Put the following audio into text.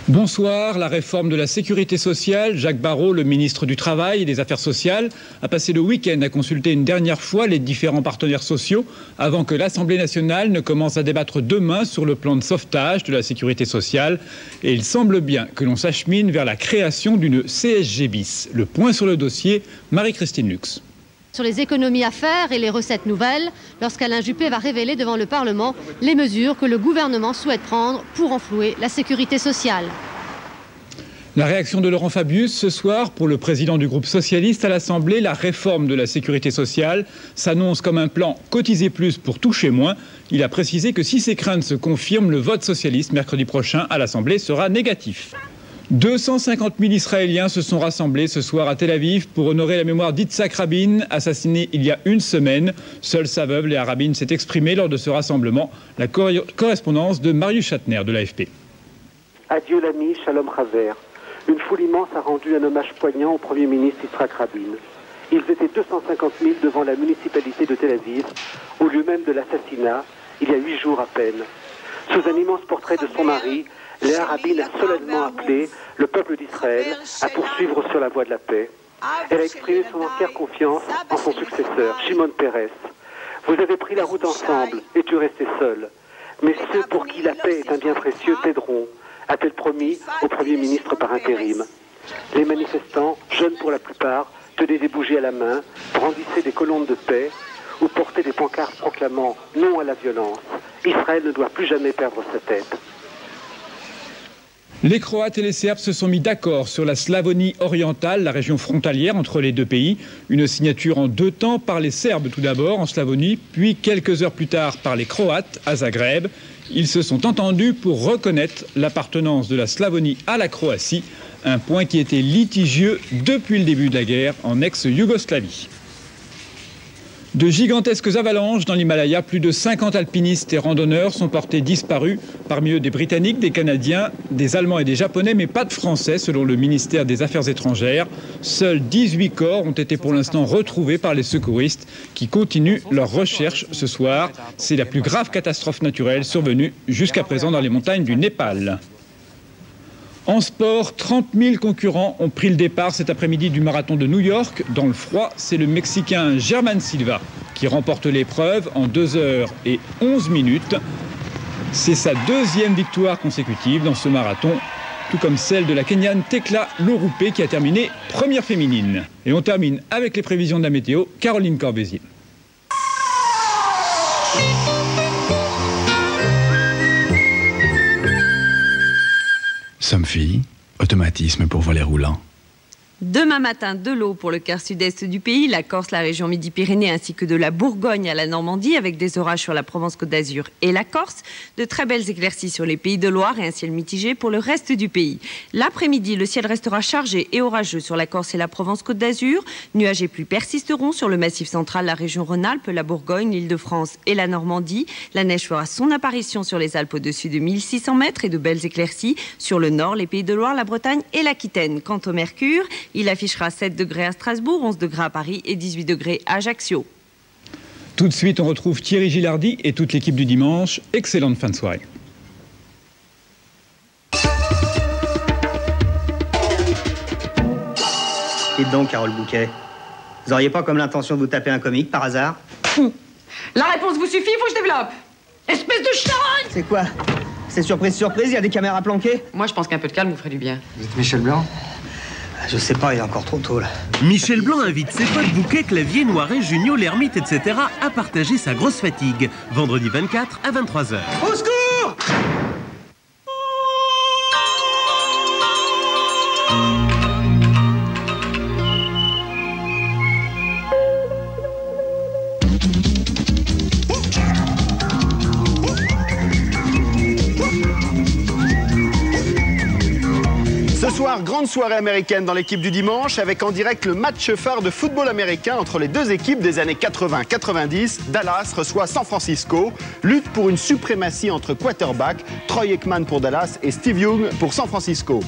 Bonsoir. La réforme de la sécurité sociale. Jacques Barrot, le ministre du Travail et des Affaires sociales, a passé le week-end à consulter une dernière fois les différents partenaires sociaux avant que l'Assemblée nationale ne commence à débattre demain sur le plan de sauvetage de la sécurité sociale. Et il semble bien que l'on s'achemine vers la création d'une CSG bis. Le point sur le dossier, Marie-Christine Lux. Sur les économies à faire et les recettes nouvelles, lorsqu'Alain Juppé va révéler devant le Parlement les mesures que le gouvernement souhaite prendre pour renflouer la sécurité sociale. La réaction de Laurent Fabius ce soir pour le président du groupe socialiste à l'Assemblée. La réforme de la sécurité sociale s'annonce comme un plan cotiser plus pour toucher moins. Il a précisé que si ces craintes se confirment, le vote socialiste mercredi prochain à l'Assemblée sera négatif. 250 000 Israéliens se sont rassemblés ce soir à Tel Aviv pour honorer la mémoire d'Yitzhak Rabin, assassiné il y a une semaine. Seule sa veuve, Léa Rabin, s'est exprimée lors de ce rassemblement. La correspondance de Marius Chatner de l'AFP. Adieu l'ami, Shalom Haver. Une foule immense a rendu un hommage poignant au Premier ministre Yitzhak Rabin. Ils étaient 250 000 devant la municipalité de Tel Aviv, au lieu même de l'assassinat, il y a 8 jours à peine. Sous un immense portrait de son mari, Léa Rabin a solennellement appelé le peuple d'Israël à poursuivre sur la voie de la paix. Elle a exprimé son entière confiance en son successeur, Shimon Peres. Vous avez pris la route ensemble et tu restais seul. Mais ceux pour qui la paix est un bien précieux t'aideront, a-t-elle promis au Premier ministre par intérim. Les manifestants, jeunes pour la plupart, tenaient des bougies à la main, brandissaient des colombes de paix ou portaient des pancartes proclamant non à la violence. Israël ne doit plus jamais perdre sa tête. Les Croates et les Serbes se sont mis d'accord sur la Slavonie orientale, la région frontalière entre les deux pays. Une signature en 2 temps par les Serbes tout d'abord en Slavonie, puis quelques heures plus tard par les Croates à Zagreb. Ils se sont entendus pour reconnaître l'appartenance de la Slavonie à la Croatie, un point qui était litigieux depuis le début de la guerre en ex-Yougoslavie. De gigantesques avalanches dans l'Himalaya, plus de 50 alpinistes et randonneurs sont portés disparus. Parmi eux des Britanniques, des Canadiens, des Allemands et des Japonais, mais pas de Français selon le ministère des Affaires étrangères. Seuls 18 corps ont été pour l'instant retrouvés par les secouristes qui continuent leurs recherches ce soir. C'est la plus grave catastrophe naturelle survenue jusqu'à présent dans les montagnes du Népal. En sport, 30 000 concurrents ont pris le départ cet après-midi du marathon de New York. Dans le froid, c'est le Mexicain Germán Silva qui remporte l'épreuve en 2 heures et 11 minutes. C'est sa 2e victoire consécutive dans ce marathon, tout comme celle de la Kenyane Tekla Lorupé qui a terminé première féminine. Et on termine avec les prévisions de la météo, Caroline Corbézier. Somfy, automatisme pour volet roulant. Demain matin, de l'eau pour le quart sud-est du pays, la Corse, la région Midi-Pyrénées ainsi que de la Bourgogne à la Normandie avec des orages sur la Provence-Côte d'Azur et la Corse. De très belles éclaircies sur les Pays de Loire et un ciel mitigé pour le reste du pays. L'après-midi, le ciel restera chargé et orageux sur la Corse et la Provence-Côte d'Azur. Nuages et pluies persisteront sur le massif central, la région Rhône-Alpes, la Bourgogne, l'Île-de-France et la Normandie. La neige fera son apparition sur les Alpes au-dessus de 1600 mètres et de belles éclaircies sur le nord, les Pays de Loire, la Bretagne et l'Aquitaine. Quant au mercure, il affichera 7 degrés à Strasbourg, 11 degrés à Paris et 18 degrés à Ajaccio. Tout de suite, on retrouve Thierry Gilardi et toute l'équipe du dimanche. Excellente fin de soirée. Dites donc, Carole Bouquet, vous auriez pas comme l'intention de vous taper un comique par hasard? La réponse vous suffit, faut que je développe. Espèce de charogne! C'est quoi? C'est surprise, surprise, il y a des caméras planquées? Moi, je pense qu'un peu de calme vous ferait du bien. Vous êtes Michel Blanc? Je sais pas, il est encore trop tôt là. Michel Blanc invite ses potes Bouquet, Clavier, Noiret, Junio, l'Ermite, etc. à partager sa grosse fatigue. Vendredi 24 à 23h. Au secours! Ce soir, grande soirée américaine dans l'équipe du dimanche avec en direct le match phare de football américain entre les deux équipes des années 80-90. Dallas reçoit San Francisco. Lutte pour une suprématie entre quarterbacks, Troy Aikman pour Dallas et Steve Young pour San Francisco.